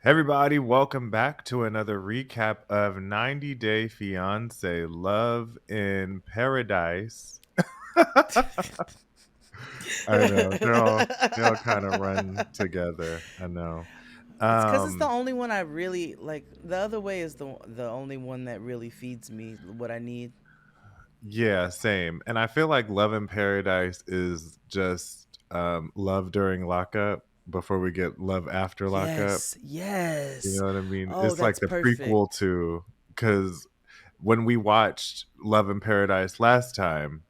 Everybody, welcome back to another recap of 90 Day Fiancé Love in Paradise. I know they all kind of run together. I know. It's because it's the Um, only one I really like. The other way is the only one that really feeds me what I need. yeah, same. And I feel like Love in Paradise is just love during lockup before we get love after lockup. Yes, You yes. know what I mean? Oh, It's like that's the perfect. prequel to because when we watched Love in Paradise last time,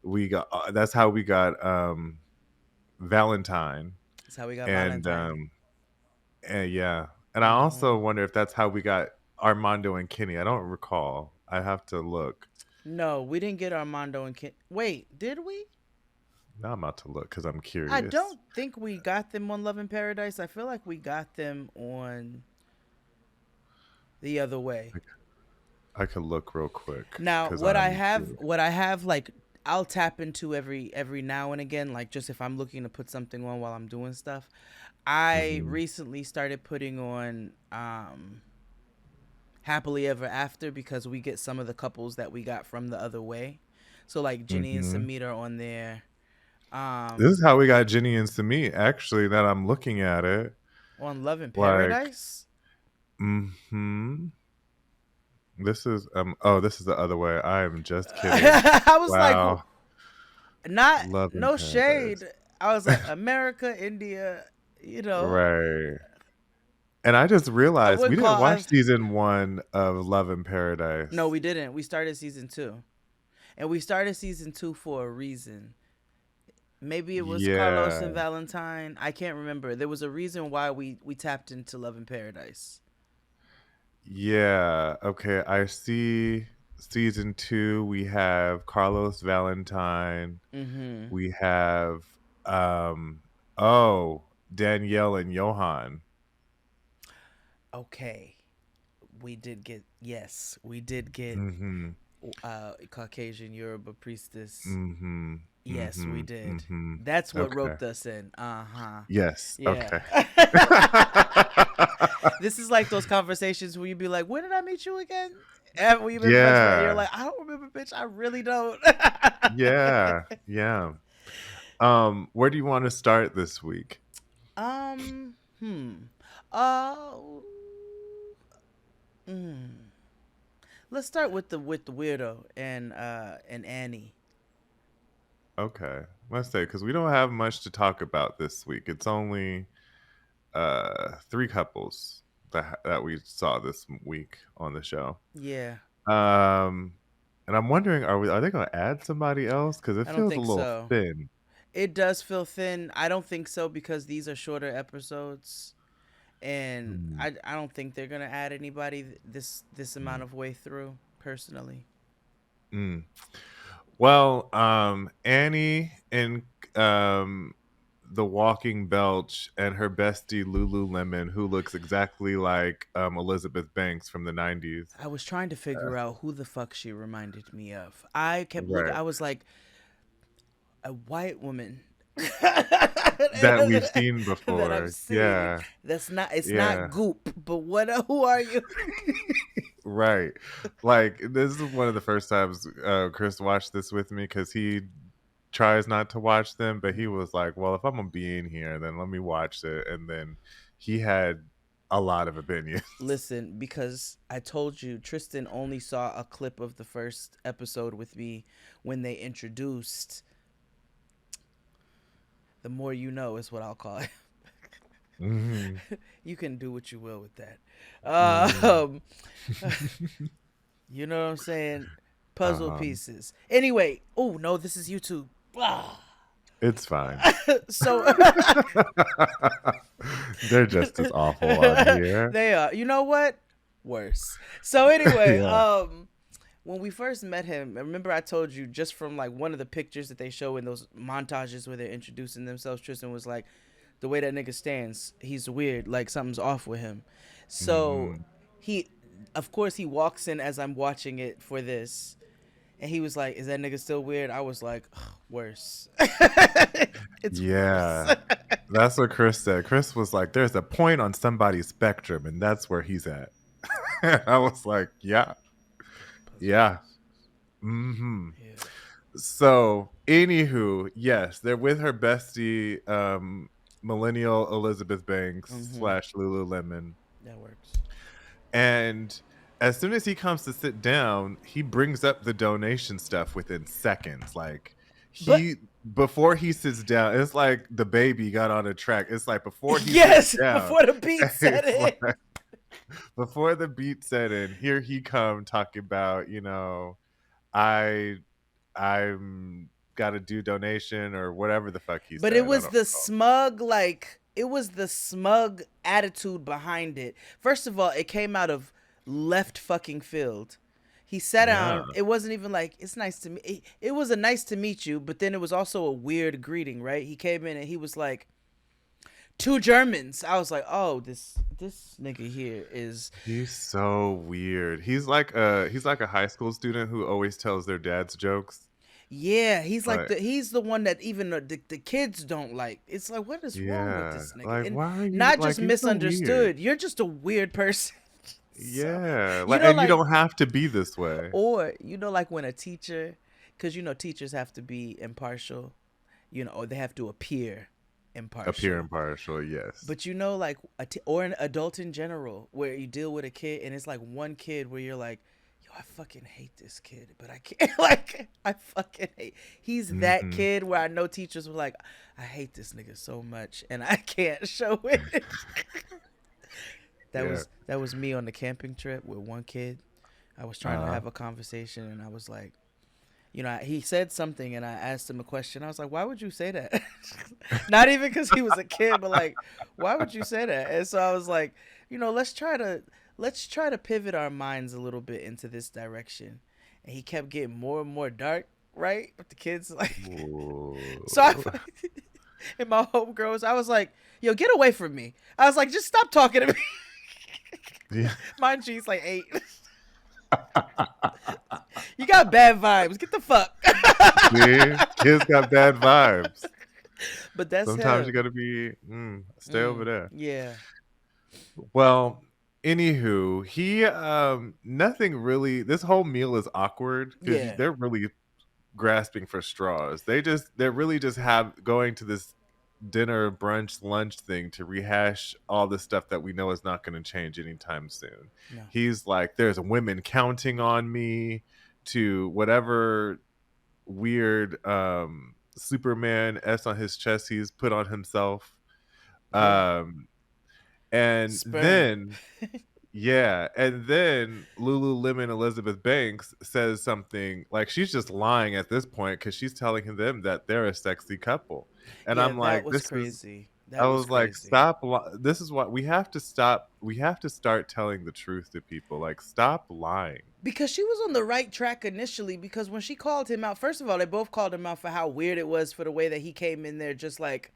we got that's how we got Valentine That's how we got and Valentine. yeah. And I Hmm. also wonder if that's how we got Armando and Kenny. I don't recall. I have to look. No, we didn't get Armando and Kim. Wait, did we? Now I'm about to look because I'm I curious. don't think we got them on Love in Paradise. I feel like we got them on the other way. I could look real quick Now, because I'm curious. what I have, like, I'll tap into every now and again, like just if I'm looking to put something on while I'm doing stuff. I Hmm. recently started putting on Happily Ever After because we get some of the couples that we got from the other way. So like Jenny and Hmm. Samit are on there. This Um is how we got Jenny and Sami. Actually, that I'm looking at it, on Love in like, Paradise. hmm. This is oh, this is the other way. I am just kidding. I was like, Wow. not Love in no Paradise. shade. I was like America, India, you know. Right. And I just I realized we would didn't call watch us. season 1 of Love in No, Paradise. we didn't. We started season 2. And we started season 2 for a reason. Maybe it was Carlos Yeah. and Valentine. I can't remember. There was a reason why we tapped into Love in Paradise. Yeah. Okay, I see season 2, we have Carlos Valentine. Mm-hmm. We have, oh, Danielle and Johan. Okay. We did get, yes, we did get Mhm. Caucasian Yoruba priestess. Mhm. Yes, we Mhm. did. Mhm. That's what Okay. roped us in. Uh-huh. Yes. Yeah. Okay. This is like those conversations where you'd be like, "Where did I meet you again?" And we've been friends for. You're Yeah. like, "I don't remember, bitch. I really don't." Yeah. Yeah. Where do you want to start this week? um. Hmm. Uh. Hmm. Let's start with the weirdo and Annie. Okay. Let's say because we don't have much to talk about this week. It's only three couples that we saw this week on the show. Yeah. Um and I'm wondering are they gonna add somebody else? Because it I don't feels a think little so. thin. It does feel thin. I don't think so because these are shorter episodes. And Hmm. I don't think they're gonna add anybody this amount Mm. of way through. Personally, Mm. Well, Annie and um, the Walking Belch and her bestie Lululemon, who looks exactly like Elizabeth Banks from the '90s. I was trying to figure out who the fuck she reminded me of. I kept looking. Right. I was like, a white woman That we've seen that I've before. seen. Yeah. That's not. It's Yeah. not Goop. But what? Who are you? Right. Like, this is one of the first times Chris watched this with me because he tries not to watch them, but he was like, well, if I'm going to be in here, then let me watch it. And then he had a lot of opinions. Listen, because I told you Tristan only saw a clip of the first episode with me when they introduced the more you know is what I'll call it. Hmm. You can do what you will with that. Hmm. Um, you know what I'm saying? Puzzle Uh-huh. pieces. Anyway, oh no, this is YouTube. Ah. It's fine. So They're just as awful on here. they are. You know what? Worse. So anyway, Yeah. when we first met him, remember I told you just from like one of the pictures that they show in those montages where they're introducing themselves, Tristan was like, the way that nigga stands, he's weird, like something's off with him. So Hmm. he, of course, he walks in as I'm watching it for this. And he was like, "Is that nigga still weird?" I was like, "Ugh, worse." It's worse. Yeah. That's what Chris said. Chris was like, there's a point on somebody's spectrum, and that's where he's at. I was like, yeah, yeah. Hmm. Yeah. So, anywho, yes, they're with her bestie, millennial Elizabeth Banks Mm-hmm. slash Lululemon. That works. And as soon as he comes to sit down, he brings up the donation stuff within seconds. Like, But he, before he sits down, it's like the baby got on a track. It's like before he sits yes, down, before the beat set it's in. like before the beat set in, here he come talking about, I I'm gotta do donation or whatever the fuck he But it said. I was don't the know. smug, like, it was the smug attitude behind it. First of all, it came out of left fucking field. He sat Yeah. down. It wasn't even like, it's nice to meet. It was a nice to meet you, but then it was also a weird greeting, right? He came in and he was like, two Germans. I was like, oh, this nigga here is. He's so weird. He's like a high school student who always tells their dad's jokes. Yeah, he's like Like, he's the one that even the kids don't like. It's like, what is wrong with yeah. this nigga? Like, And why are you not like just he's so weird? misunderstood. You're just a weird person. So, Yeah. you Like, know, and you like, don't have to be this way. or like when a teacher, because teachers have to be impartial, or they have to appear Appear impartial. impartial, yes. But like or an adult in general, where you deal with a kid and it's like one kid where you're like, yo, I fucking hate this kid, but I can't. Like, I fucking hate. He's that Hmm. kid where I know teachers were like, I hate this nigga so much, and I can't show it. that Yeah. was that was me on the camping trip with one kid. I was trying to Uh-huh. have a conversation, and I was like, he said something, and I asked him a question. I was like, "Why would you say that?" Not even because he was a kid, but like, why would you say that? And so I was like, let's try to pivot our minds a little bit into this direction. And he kept getting more and more dark, right? With the kids, like, so I, Ooh. and my homegirls, I was like, "Yo, get away from me!" I was like, "Just stop talking to me." Yeah. Mind you, he's like 8. You got bad vibes. Get the fuck. See? Kids got bad vibes. But that's Sometimes you him. gotta stay over there. Yeah. Well, anywho, he nothing really, this whole meal is awkward because Yeah. they're really grasping for straws. They're really just have going to this dinner, brunch, lunch thing to rehash all the stuff that we know is not going to change anytime soon. No. He's like, there's women counting on me, to whatever weird Superman S on his chest he's put on himself. Yeah. Um and Sperm. then and then Lululemon Elizabeth Banks says something like she's just lying at this point because she's telling them that they're a sexy couple. And Yeah, I'm that like, was crazy. I That was was like, crazy. stop. This is what we have to stop. We have to start telling the truth to people. Like, stop lying. Because she was on the right track initially, because when she called him out, first of all, they both called him out for how weird it was for the way that he came in there just like,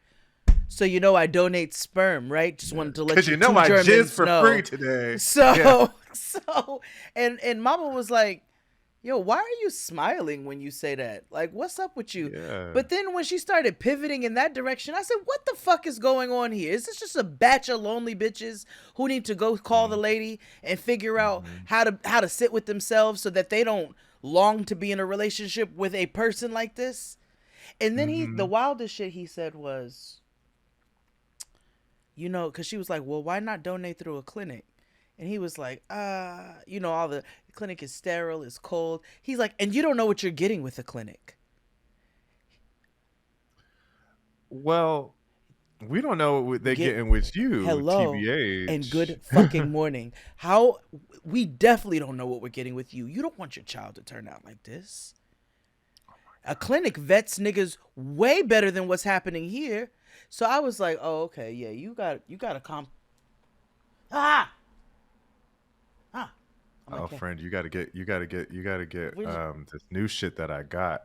so I donate sperm, right? Just wanted to let Because you you know two I jizz Germans for free know. today. Yeah. So and Mama was like, yo, why are you smiling when you say that? Like, what's up with you? Yeah. But then when she started pivoting in that direction, I said, what the fuck is going on here? Is this just a batch of lonely bitches who need to go call the lady and figure out Mm-hmm. how to sit with themselves so that they don't long to be in a relationship with a person like this? And then the Mm-hmm. wildest shit he said was, because she was like, well, why not donate through a clinic? And he was like, all the clinic is sterile, it's cold. He's like, and you don't know what you're getting with the clinic. Well, we don't know what they're Get getting with you, hello and TBH. good fucking morning. How we definitely don't know what we're getting with you. You don't want your child to turn out like this. A clinic vets niggas way better than what's happening here. So I was like, oh, okay, yeah, you got a ah ah. I'm Oh, like, friend, you gotta get where's this new shit that I got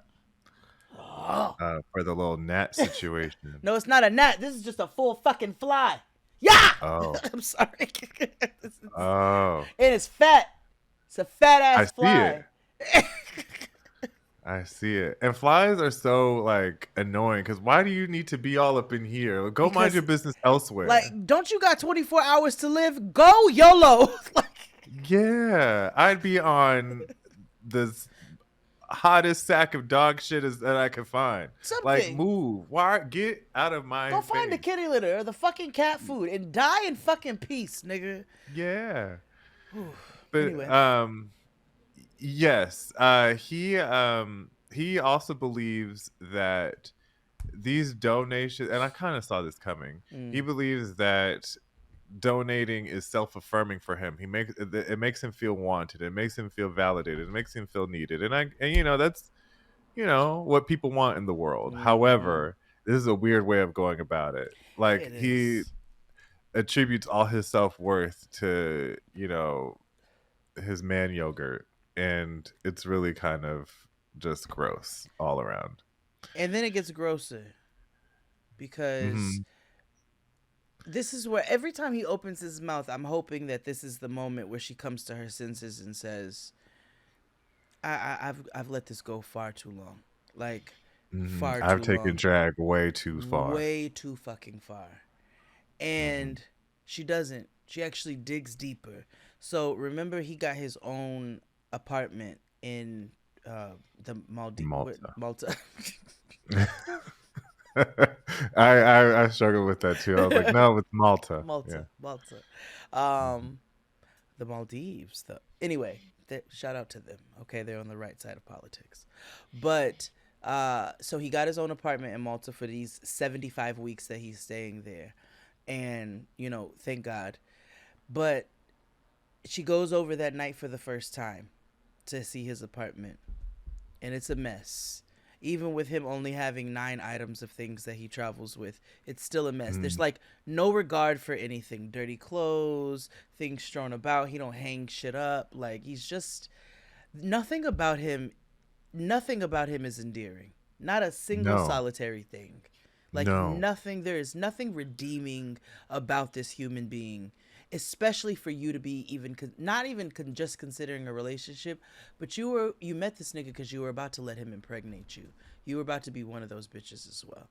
oh. for the little gnat situation. No, it's not a gnat. This is just a full fucking fly. Yeah. Oh, I'm sorry. oh, And it's fat. It's a fat I ass see it. fly. I see it. And flies are so like annoying because why do you need to be all up in here? Go mind your Because business elsewhere. like, don't you got 24 hours to live? Go YOLO. Like Yeah, I'd be on the hottest sack of dog shit that I could find. Like, something. move. Why? Get out of my Go find the face. kitty litter or the fucking cat food and die in fucking peace, nigga. Yeah. Whew. But Anyway. yes, he also believes that these donations, and I kind of saw this coming. He Mm, believes that donating is self-affirming for him. It makes him feel wanted. It makes him feel validated. It makes him feel needed. And that's what people want in the world. mm-hmm. However, this is a weird way of going about it. Like It he is. attributes all his self-worth to, his man yogurt, and it's really kind of just gross all around. And then it gets grosser because Mhm. this is where every time he opens his mouth, I'm hoping that this is the moment where she comes to her senses and says, I've let this go far too long. Like, Mhm. far I've too taken long. drag way too far. Way too fucking far. Mhm. And she doesn't. She actually digs deeper. So remember, he got his own apartment in the Malta. Malta. I struggled with that too. I was like, no, it's Malta. Yeah. Malta. Mhm. Um, the Maldives, though. Anyway, shout out to them. Okay, they're on the right side of politics. But so he got his own apartment in Malta for these 75 weeks that he's staying there, and thank God. But she goes over that night for the first time to see his apartment, and it's a mess. Even with him only having 9 items of things that he travels with, it's still a mess. There's Mhm. like no regard for anything. Dirty clothes, things strewn about. He don't hang shit up. Like he's just nothing about him. Nothing about him is endearing. Not a single No. solitary thing. Like No. nothing. There is nothing redeeming about this human being, especially for you to be even not even just considering a relationship, but you met this nigga because you were about to let him impregnate you. You were about to be one of those bitches as well.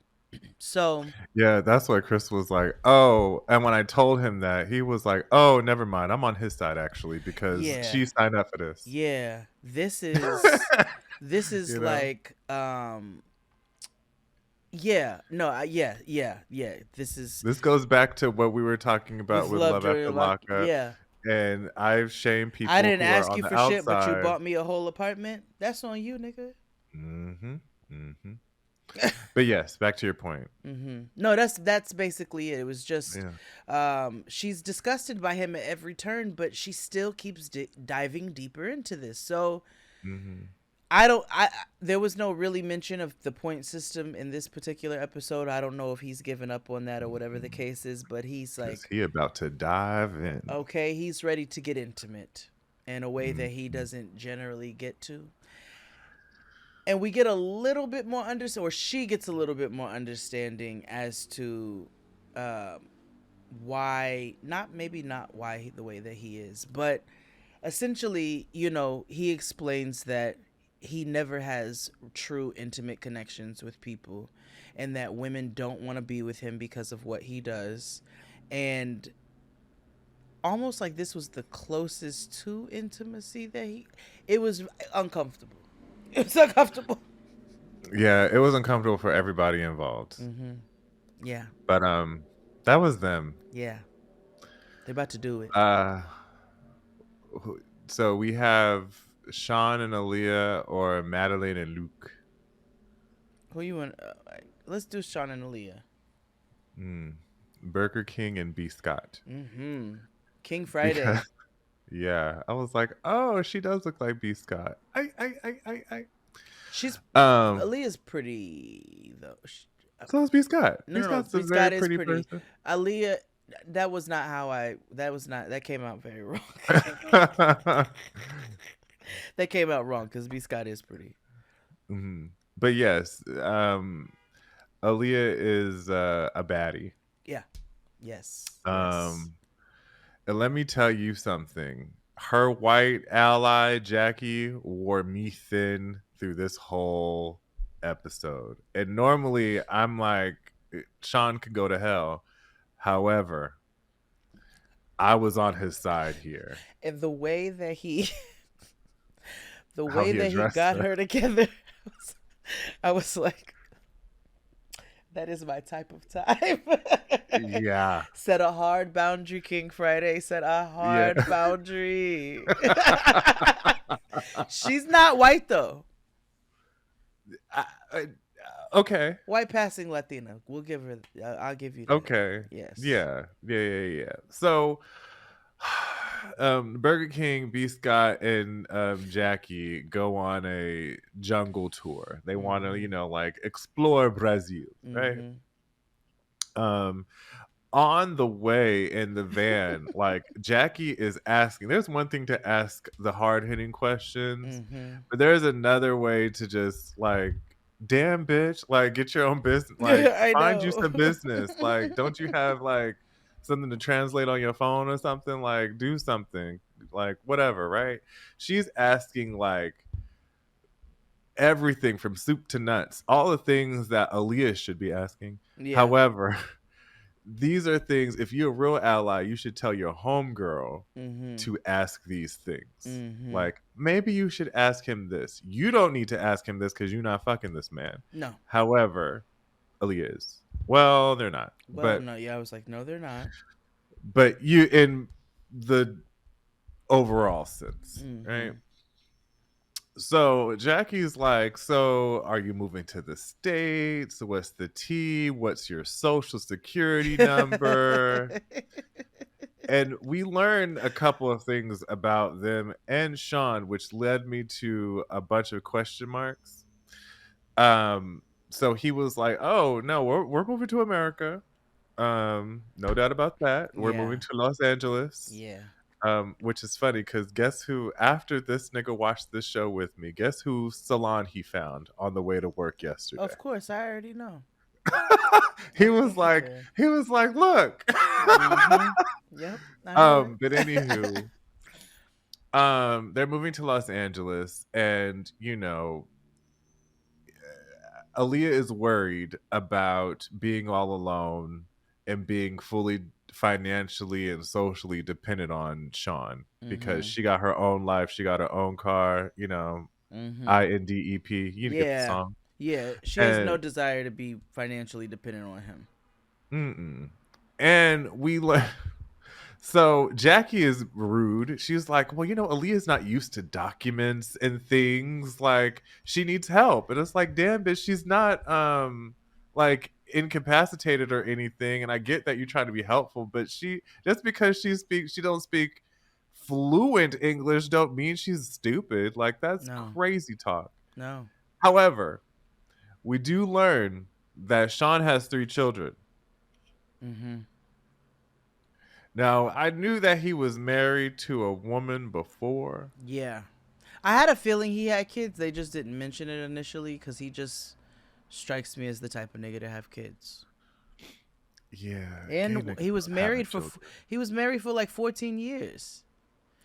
So Yeah, that's why Chris was like, "Oh," and when I told him that, he was like, "Oh, never mind. I'm on his side actually because yeah, she signed up for this." yeah. This is You know? like yeah, no, yeah. This is This goes back to what we were talking with about with love Love during After lock. Lockup, Yeah, and I've shamed I people didn't who are ask on you the for shit, but you outside. bought me a whole apartment. That's on you, nigga. Mhm. Mhm. But yes, back to your point. No, that's basically it. It was just, Yeah. she's disgusted by him at every turn, but she still keeps diving deeper into this. So Mhm. I don't. There was no really mention of the point system in this particular episode. I don't know if he's given up on that or whatever the Mhm. case is, but he's 'Cause like, he about to dive in. okay, he's ready to get intimate in a way that he Mhm. doesn't generally get to. And we get a little bit more or she gets a little bit more understanding as to um, why, not maybe not why the way that he is, but essentially, he explains that he never has true intimate connections with people, and that women don't want to be with him because of what he does, and almost like this was the closest to intimacy that it was uncomfortable. It was uncomfortable. Yeah, it was uncomfortable for everybody involved. Mm-hmm. Yeah, But that was them. yeah. They're about to do it. Uh so we have Shawn and Aliyah or Madeleine and Luke. Who you want? Let's do Shawn and Aliyah. Mm. Burger King and B Scott. Mm-hmm. King Because Friday. yeah, I was like, "Oh, she does look like B Scott." She's Um Aaliyah's pretty though. so is B Scott. B No. Scott's a B. very Scott is pretty pretty. person. Aaliyah. That was not how I. That was not. That came out very wrong. That came out wrong because B. Scott is pretty. Mhm. But yes, Aaliyah is a baddie. Yeah. Yes. Yes. Um, and let me tell you something. Her white ally Jackie wore me thin through this whole episode. And normally I'm like, Shawn could go to hell. However, I was on his side here. And the way that he, the How way he that he addressed got her. her together, I was like, that is my type of time. Yeah. Set a hard boundary, King Friday. Set a Yeah. hard boundary. She's not white though. I, I, okay. White passing Latina. We'll give her. I'll give you that. Okay. Yes. Yeah. So, Burger King, B. Scott, and Jackie go on a jungle tour. They want to, Mm-hmm. like explore Brazil, right? Mm-hmm. Um, on the way in the van, like Jackie is asking. There's one thing to ask the hard hitting questions, Mm-hmm. but there's another way to just like, damn bitch, like get your own business, like I find you know. some business. Like, don't you have like something to translate on your phone or something? Like, do something, like whatever, right? She's asking like everything from soup to nuts, all the things that Aliyah should be asking. Yeah. However, these are things, if you're a real ally, you should tell your homegirl Mm-hmm. to ask these things. Mm-hmm. Like, maybe you should ask him this. You don't need to ask him this because you're not fucking this man. No. However, Aaliyah is. Well, they're not. Well, no. Yeah, I was like, no, they're not. But you, in the overall sense, right? Mm-hmm. So Jackie's like, so are you moving to the States? What's the T? What's your social security number? And we learned a couple of things about them and Shawn, which led me to a bunch of question marks. So he was like, "Oh no, we're moving to America. No doubt about that. We're Yeah. moving to Los Angeles." Yeah. Which is funny because guess who? After this nigga watched this show with me, guess whose salon he found on the way to work yesterday? Of course, I already know. he Of was course, you like, did. he was like, "Look." Mm-hmm. Yep. I know it. But anywho, they're moving to Los Angeles, and Aaliyah is worried about being all alone and being fully financially and socially dependent on Shawn because Mm-hmm. she got her own life, she got her own car, Mm-hmm. INDEP. You get the Yeah. song. Yeah. She has no And desire to be financially dependent on him. mm-mm. And so Jackie is rude. She's like, well, Aaliyah's not used to documents and things. Like, she needs help. And it's like, damn, bitch, she's not like incapacitated or anything. And I get that you're trying to be helpful, but just because she don't speak fluent English don't mean she's stupid. Like, that's No. crazy talk. No. However, we do learn that Shawn has 3 children. Mm-hmm. Now, I knew that he was married to a woman before. Yeah. I had a feeling he had kids. They just didn't mention it initially because he just strikes me as the type of nigga to have kids. Yeah, gay And niggas he was love having married for children. he was married for like 14 years.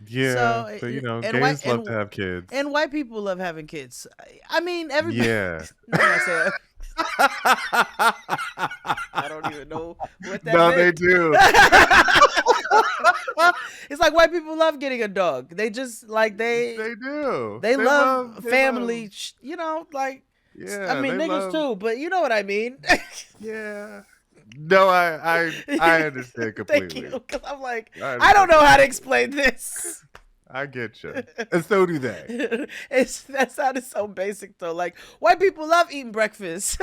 Yeah, So so and white gays love to have kids. and white people love having kids. I mean, everybody. Yeah. No, I said I don't even know what that No, they meant. do. It's like white people love getting a dog. They just like They do. they love They love. family. Like I Yeah, mean they niggas love. too, but you know what I mean. Yeah. No, I understand Thank you, completely. because I'm like I I don't understand know how to completely. explain this. I get you, and so do they. That sounded so basic though. Like white people love eating breakfast.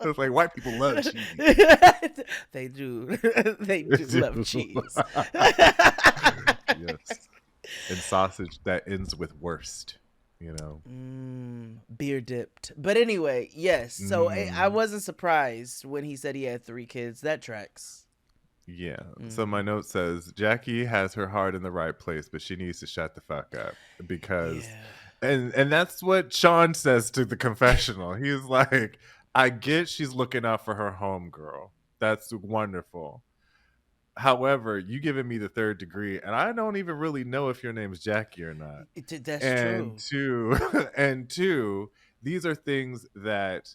It's like white people love cheese. They do. They do love cheese. Yes, and sausage that ends with worst. Beer dipped. But anyway, yes. So I Mm, wasn't surprised when he said he had 3 kids. That tracks. yeah. So Mm-hmm. my note says Jackie has her heart in the right place, but she needs to shut the fuck up because, Yeah. and that's what Shawn says to the confessional. He's like, I get she's looking out for her homegirl. That's wonderful. However, you giving me the third degree, and I don't even really know if your name's Jackie or not. That's And true. two, and two, these are things that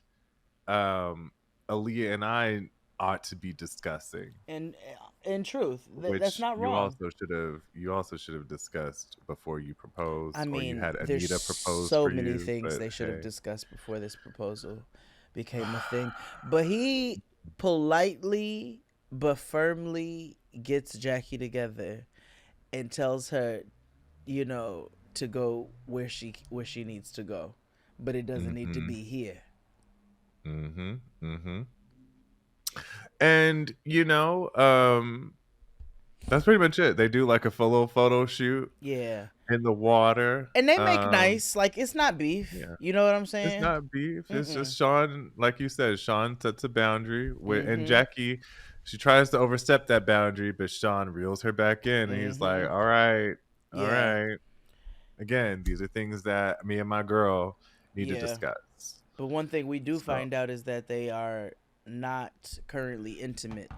um Aaliyah and I ought to be discussing, And in truth, that's which not wrong. you also should have discussed before you I proposed, or you mean, had there's Anita propose so for many you. things But they should have hey, discussed before this proposal became a thing. But he politely but firmly gets Jackie together and tells her, to go where she needs to go. But it doesn't need to mm-hmm, be here. mm-hmm, mm-hmm. And that's pretty much it. They do like a little photo shoot Yeah. in the water. And they make nice, like it's not beef. Yeah. You know what I'm It's saying? not beef. It's Mm-mm. just Sean, like you said, Sean sets a boundary and Mm-hmm. Jackie, she tries to overstep that boundary, but Sean reels her back in and he's like, Mm-hmm. all right, all Yeah. right. Again, these are things that me and my girl need to Yeah. discuss. But one thing we do So, find out is that they are not currently intimate,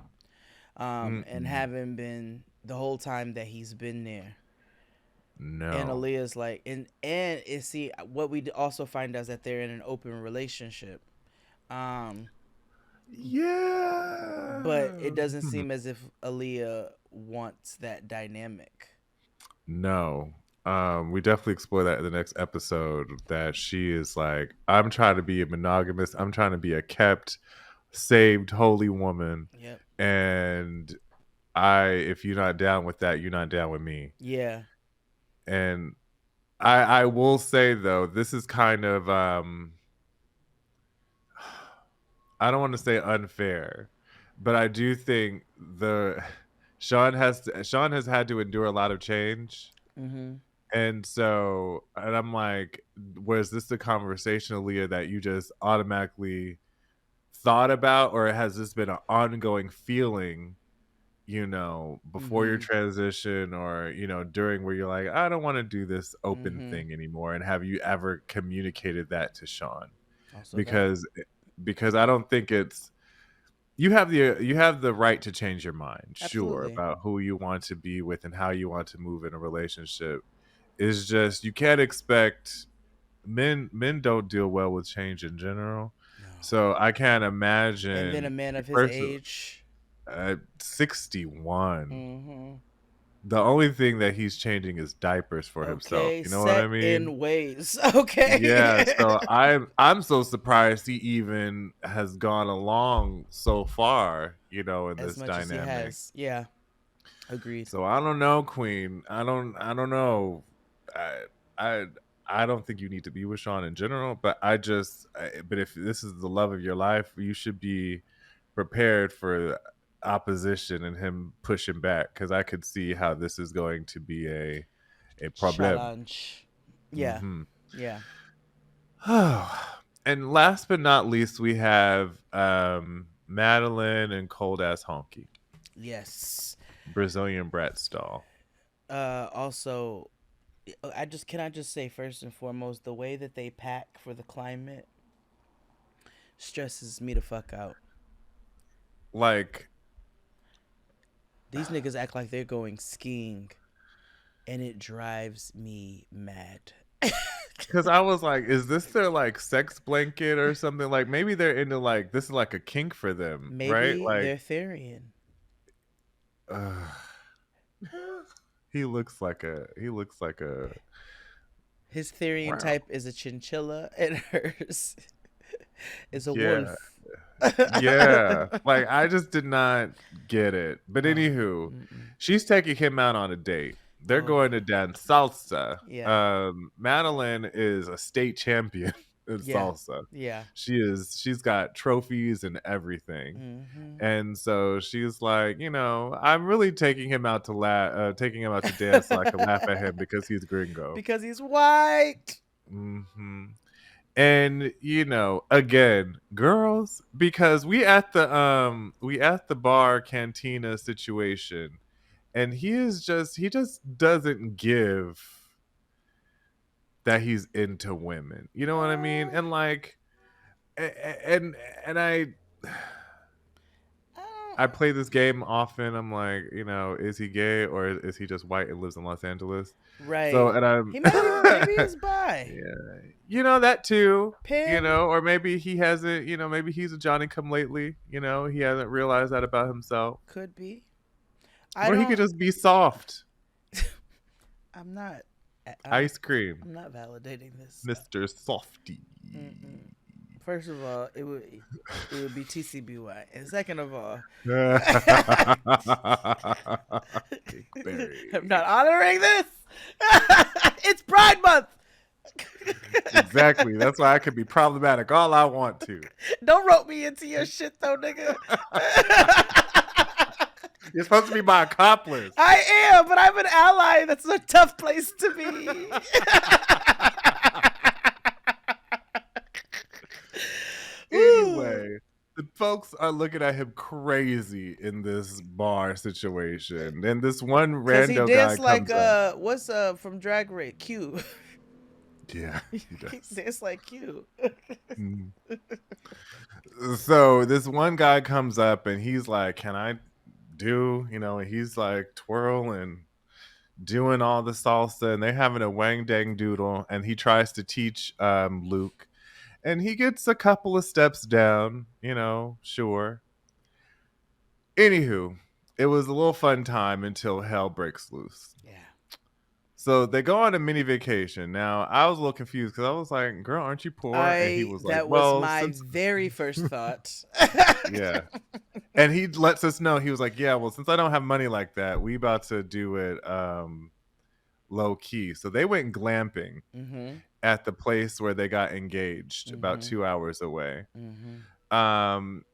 and mm-mm, haven't been the whole time that he's been there. And no. Aaliyah's like, and see what we also find out is that they're in an open relationship. Um, but Yeah. it doesn't seem as if Aaliyah wants that dynamic. No. We definitely explore that in the next episode. That she is like, I'm trying to be a monogamous. I'm trying to be a kept, saved, holy woman. Yep. And if you're not down with that, you're not down with me. Yeah. And I will say though, this is kind of I don't want to say unfair, but I do think the Sean has had to endure a lot of change. Mm-hmm. And I'm like, was this the conversation, Aaliyah, that you just automatically thought about, or has this been an ongoing feeling, before your Mm-hmm. transition, or, during, where you're like, I don't want to do this open Mm-hmm. thing anymore? And have you ever communicated that to Sean? Also that. Because I don't think it's you have the right to change your mind, sure, Absolutely. about who you want to be with and how you want to move in a relationship. It's just you can't expect men don't deal well with change in general. No. So I can't And then a imagine man of his first age. 61. Mm-hmm. The only thing that he's changing is diapers for himself. Okay, You know what I set mean? in ways. Yeah, Okay. so I'm so surprised he even has gone along so far, in As this much as he dynamic. has. Yeah. Agreed. So I don't know, Queen. I don't know. I I I don't think you need to be with Sean in general, but but if this is the love of your life, you should be prepared for opposition and him pushing back, because I could see how this is going to be a problem. Challenge. Yeah. Hmm. Yeah. And last but not least, we have Madeline and Cold Ass Honky, Yes. Brazilian Brat Stall. Also, can I just say first and foremost, the way that they pack for the climate stresses me the fuck out. Like, These niggas act like they're going skiing, and it drives me mad. because I was like, is this their like sex blanket or something? Like, maybe they're into, like, this is like a kink for them, right? Maybe Like, they're Therian. uh, he looks like a His Therian wow. type is a chinchilla, and hers is a Yeah, wolf. yeah. Like, I just did not get it. But anywho, Mm-mm. she's taking him out on a date. They're Oh, going to dance salsa. yeah, Madeline is a state champion in yeah, salsa. yeah. She's got trophies and everything. Mm-hmm. And so she's like, I'm really taking him out to dance so I can laugh at him because he's gringo. Because he's white. Hmm. And again, girls, because we at the bar cantina situation, and he just doesn't give that he's into women. You know what I mean? Uh, And like, and I, I play this game often. I'm like, is he gay or is he just white and lives in Los Angeles? So, Right. and I'm, He might even maybe he's bi. yeah, that too. Pim Or maybe he hasn't. Maybe he's a Johnny Come Lately. He hasn't realized that about himself, could be. I or he could don't. just be soft, I'm not. I'm. ice cream, I'm not validating this. Mr. Softy. Mm-mm. First of all, it would be TCBY, and second of all, I'm Berry. not honoring this. It's Pride Month. Exactly. That's why I could be problematic all I want to. Don't rope me into your shit though, nigga. You're supposed to be my accomplice. I am, but I'm an ally. That's a tough place to be. Anyway, the folks are looking at him crazy in this bar situation. And this one Cause he rando guy danced like comes up. what's from Drag Race Q. Yeah, he He does. danced like Q. Mm. So this one guy comes up and he's like, "Can I do?" And he's like twirling, doing all the salsa, and they're having a wang dang doodle. And he tries to teach Luke, and he gets a couple of steps down. Sure. Anywho, it was a little fun time until hell breaks loose. Yeah. So they go on a mini vacation. Now I was a little confused because I was like, "Girl, aren't you poor?" And he was like, That was "Well, my since very first thought. yeah." And he lets us know, he was like, "Yeah, well, since I don't have money like that, we about to do it low key." So they went glamping Mhm. at the place where they got engaged, about Mhm. 2 hours away. Mhm.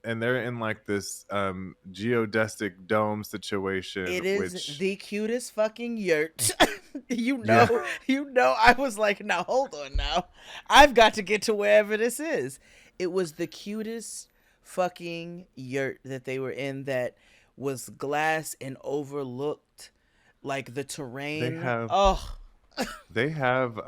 And they're in like this geodesic dome It situation, is which the cutest fucking yurt. you yeah, know, you know. I was like, now hold on, now I've got to get to wherever this is. It was the cutest fucking yurt that they were in. That was glass and overlooked like the they terrain. have Oh, they have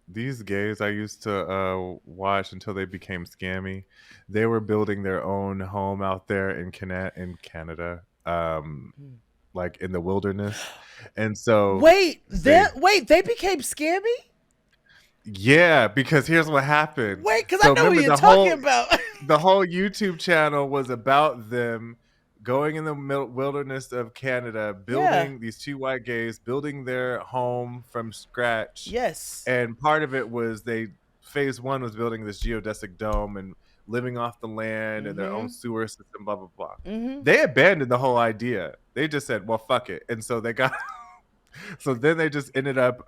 these gays I used to watch until they became scammy. They were building their own home out there in Canada, like in the wilderness. And so they they became scammy. yeah, because here's what happened. Wait, because I So know who remember you're talking about. the whole YouTube channel was about them going in the wilderness of Canada, Yeah. building these two white gays, building their home from scratch. Yes. And part of it was phase one was building this geodesic dome and living off the land and their own Mm-hmm. sewer system, blah, blah, blah. Mm-hmm. They abandoned the whole idea. They just said, well, fuck it. And so they got, so then they just ended up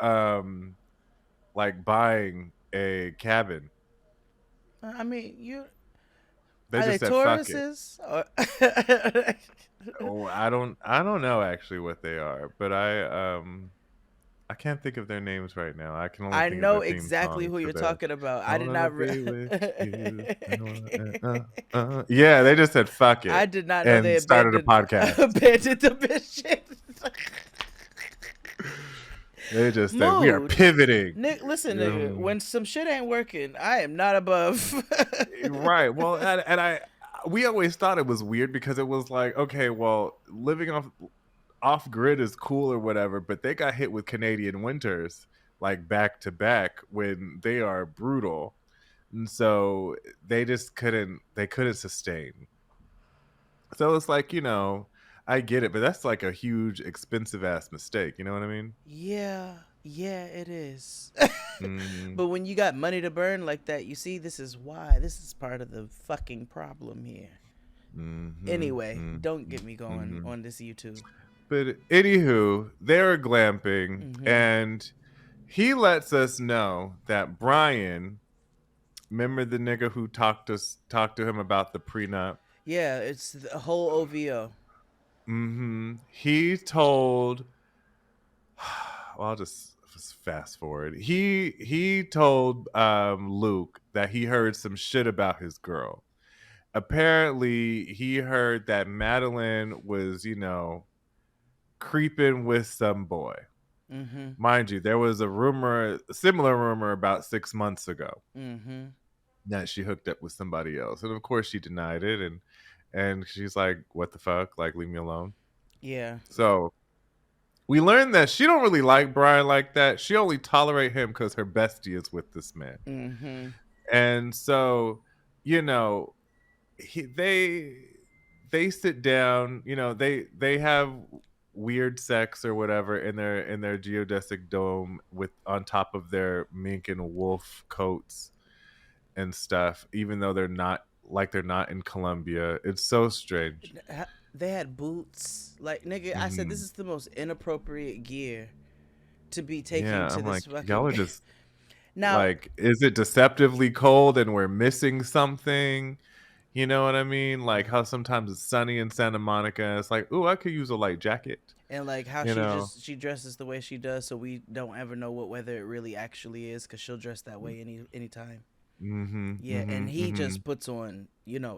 like buying a cabin. I mean, They are they just said, fuck it. Tauruses? Or Oh, I don't know actually what they are, but I can't think of their names right now. I can only I think of know their theme exactly song who to you're the talking about. I I did wanna not. be with you. Yeah, they just said fuck I it did not know they and started a abandoned podcast. abandoned the mission. They just said we are Mood. pivoting. Nick, listen, nigga. When some shit ain't working, I am not above. Right. Well, and we always thought it was weird because it was like, okay, well, living off grid is cool or whatever, but they got hit with Canadian winters like back to back when they are brutal. And so they just couldn't sustain. So it's like, I get it, but that's like a huge expensive ass mistake, you know what I mean? Yeah, it is. Mhm. But when you got money to burn like that, you see, this is why. This is part of the fucking problem here. Mhm. Anyway, don't get Mhm. me going Mhm. on this YouTube. But anywho, they're glamping Mm-hmm. and he lets us know that Brian, remember the nigga who talked to him about the prenup? Yeah, it's the whole OVO. He told well, I'll just fast forward. He told Luke that he heard some shit about his girl. Apparently, he heard that Madelein was, creeping with some boy. Mm-hmm. Mind you, there was a similar rumor about 6 months ago Mm-hmm. that she hooked up with somebody else, and of course she denied it, and she's like, "What the fuck? Like, leave me alone." Yeah. So we learned that she don't really like Brian like that. She only tolerate him because her bestie is with this man, Mm-hmm. and so you know he, they sit down. You know, they have weird sex or whatever in their geodesic dome with on top of their mink and wolf coats and stuff, even though they're not in Colombia. It's so strange. They had boots. Like, nigga, I said this Hmm. is the most inappropriate gear to be taking Yeah, to I'm this like, y'all fucking. are just Now, like, is it deceptively cold and we're missing something? You know what I mean? Like how sometimes it's sunny in Santa Monica and it's like, ooh, I could use a light jacket, and like how you know? she dresses the way she does, so we don't ever know what weather it really actually is, because she'll dress that way anytime. Mm-hmm. Yeah, and Mm-hmm. he Mm-hmm. just puts on,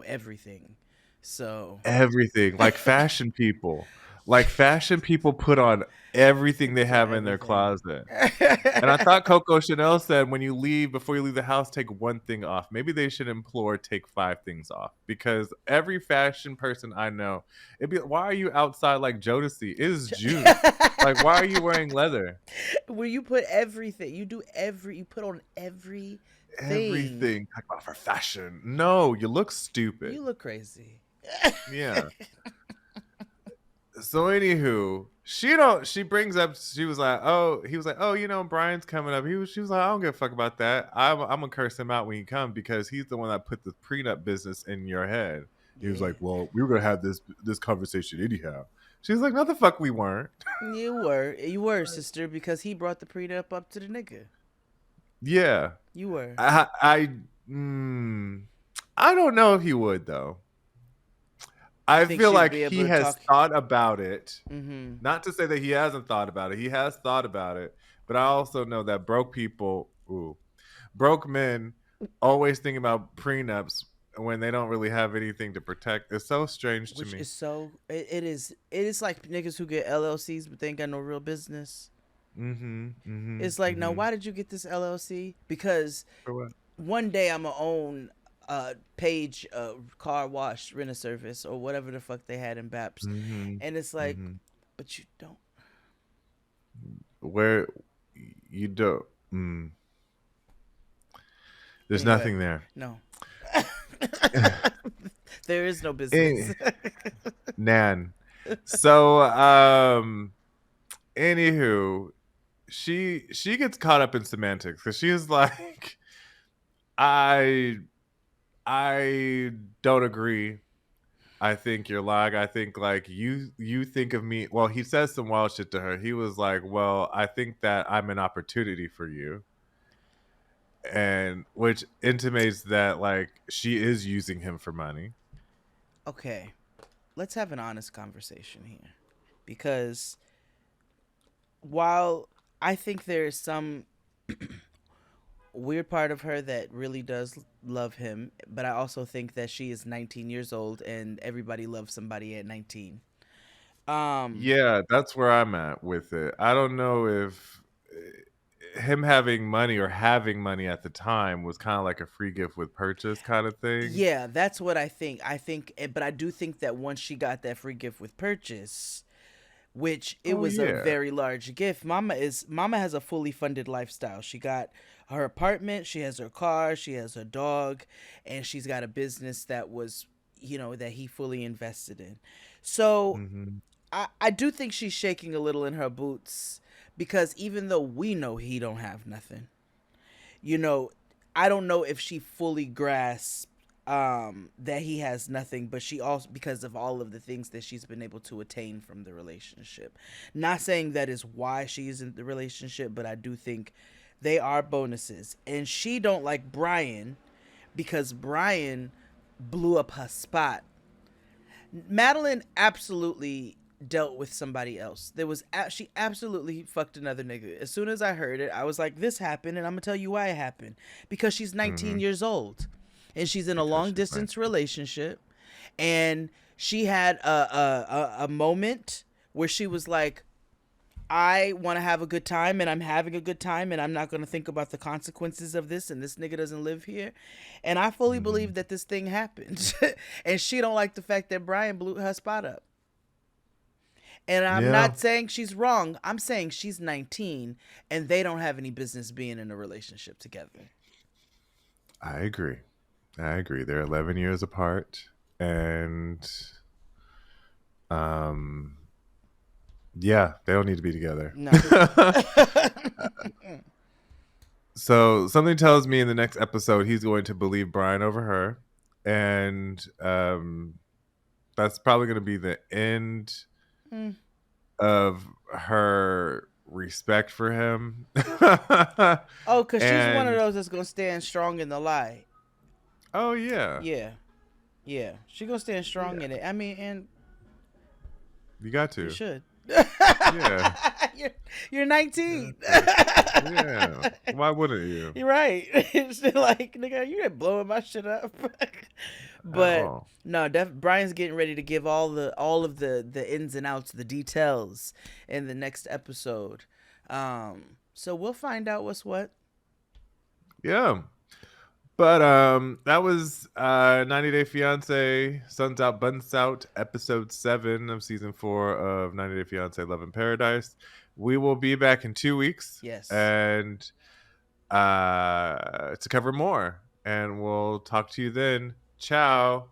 everything. So Everything. Like fashion people. Like fashion people put on everything they puts on have in their everything. closet. And I thought Coco Chanel said when you leave, before you leave the house, take one thing off. Maybe they should implore take five things off because every fashion person I know, it'd be why are you outside like Jodeci? It is June. Like why are you wearing leather? Where you put everything, you put on everything. Everything talk about for fashion. No, you look stupid. You look crazy. Yeah. So anywho, she brings up she was like, oh, he was like, oh, Brian's coming up. She was like, I don't give a fuck about that. I'm gonna curse him out when he comes because he's the one that put the prenup business in your head. He was Yeah, like, well, we were gonna have this conversation anyhow. She's like, no, the fuck we weren't. you were sister, because he brought the prenup up to the nigga. Yeah, You were. I mm, I don't know if he would though. You I think feel she'd like be able he to has talk? thought about it. Mm-hmm. Not to say that he hasn't thought about it. He has thought about it. But I also know that broke men always think about prenups when they don't really have anything to protect. It's so strange to Which me. is so it is like niggas who get LLCs but they ain't got no real business. Mm-hmm. Mm-hmm. It's like, now Mm-hmm. why did you get this LLC? Because For what? one day I'm gonna own Page car wash rent a service or whatever the fuck they had in Baps, Mm-hmm. and it's like, Mm-hmm. but you don't. Where you don't there's Anyway, nothing there. no, there is no business. Eh, Nan. So anywho, she gets caught up in semantics because she's like, I I don't agree. I think you're lying. I think like you think of me. Well, he says some wild shit to her. He was like, "Well, I think that I'm an opportunity for you," and which intimates that like she is using him for money. Okay, let's have an honest conversation here, because while I think there is some weird part of her that really does love him, but I also think that she is 19 years old and everybody loves somebody at 19. Um, Yeah, that's where I'm at with it. I don't know if him having money or having money at the time was kind of like a free gift with purchase kind of thing. yeah, that's what I think. But I do think that once she got that free gift with purchase, which it Oh was a yeah. very large gift. Mama has a fully funded lifestyle. She got her apartment, she has her car, she has her dog, and she's got a business that was, that he fully invested in. So Hmm. I do think she's shaking a little in her boots, because even though we know he don't have nothing, you know, I don't know if she fully grasps that he has nothing, but she also, because of all of the things that she's been able to attain from the relationship. Not saying that is why she's in the relationship, but I do think they are bonuses. And she don't like Brian because Brian blew up her spot. Madeleine absolutely dealt with somebody else. She absolutely fucked another nigga. As soon as I heard it, I was like, this happened, and I'm gonna tell you why it happened. Because she's 19 Hmm. years old, and she's in a Because long she's distance 19. relationship, and she had a moment where she was like, I want to have a good time, and I'm having a good time, and I'm not going to think about the consequences of this, and this nigga doesn't live here. And I fully Mhm. believe that this thing happened. And she don't like the fact that Brian blew her spot up. And I'm Yeah, not saying she's wrong. I'm saying she's 19 and they don't have any business being in a relationship together. I agree. I agree. They're 11 years apart, and um, yeah, they don't need to be together. No. So something tells me in the next episode he's going to believe Brian over her, and that's probably going to be the end Mm. of her respect for him. Oh, because she's one of And those that's going to stand strong in the lie. oh yeah, Yeah. Yeah. She going to stand strong in yeah, it. I mean, and you got you to, should. yeah, you're, you're you 19. got to. Yeah. Why wouldn't you? You're right. It's like, nigga, you ain't blowing my shit up. At But all. no, Brian's getting ready to give all of the ins and outs, the details in the next episode. So we'll find out what's what. Yeah. But that was 90 Day Fiance, Suns Out, Buns Out, episode 7 of season 4 of 90 Day Fiance Love in Paradise. We will be back in 2 weeks Yes. and to cover more. And we'll talk to you then. Ciao.